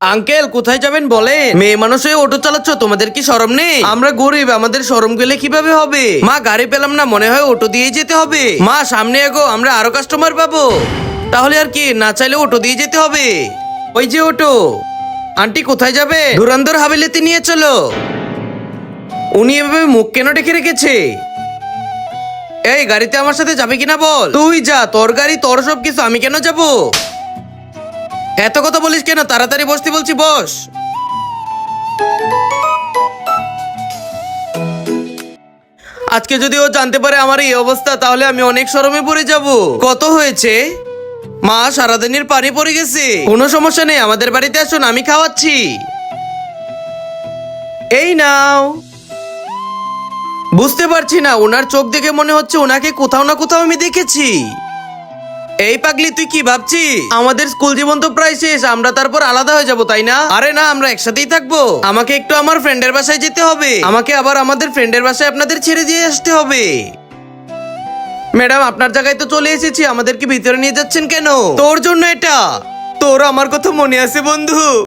Uncle কোথায় যাবেন বলেন? মেয়ে মানুষ হয়ে অটো চালাচ্ছ, তোমাদের কি শরম নেই? আমরা গরিব, আমাদের শরম গেলে কিভাবে হবে? মা গাড়ি পেলাম না, মনে হয় অটো দিয়ে যেতে হবে। মা সামনে এগো, আমরা আরো কাস্টমার পাবো। তাহলে আর কি, না চাইলে অটো দিয়ে যেতে হবে। ওই যে অটো। আন্টি কোথায় যাবে? ধুরন্ধর হাভেলিতে নিয়ে চলো। উনি এভাবে মুখ কেন ডেকে রেখেছে? এই গাড়িতে আমার সাথে যাবে কিনা বল? তুই যা, তোর গাড়ি তোর সব কিছু, আমি কেন যাব? এত কথা বলিস কেন? তাড়াতাড়ি বসতে বলছি, বস। আজকে যদি ও জানতে পারে আমার এই অবস্থা, তাহলে আমি অনেক শরমে পড়ে যাব। কত হয়েছে? মা সারাদিনের পানি পড়ে গেছে। কোনো সমস্যা নেই, আমাদের বাড়িতে আসুন, আমি খাওয়াচ্ছি। এই নাও। বুঝতে পারছি না, ওনার চোখ দেখে মনে হচ্ছে ওনাকে কোথাও না কোথাও আমি দেখেছি। এই পাগলি, তুই কি ভাবছিস? আমাদের স্কুল জীবন তো প্রায় শেষ, আমরা তারপর আলাদা হয়ে যাব, তাই না? আরে না, আমরা একসাথেই থাকবো। আমাকে একটু আমার ফ্রেন্ডের বাসায় যেতে হবে। আমাকে আবার আমাদের ফ্রেন্ডের বাসায় আপনাদের ছেড়ে দিয়ে আসতে হবে। ম্যাডাম, আপনার জায়গায় তো চলে এসেছি, আমাদেরকে ভিতরে নিয়ে যাচ্ছেন কেন? তোর জন্য এটা। তোর আমার কথা মনে আছে বন্ধু?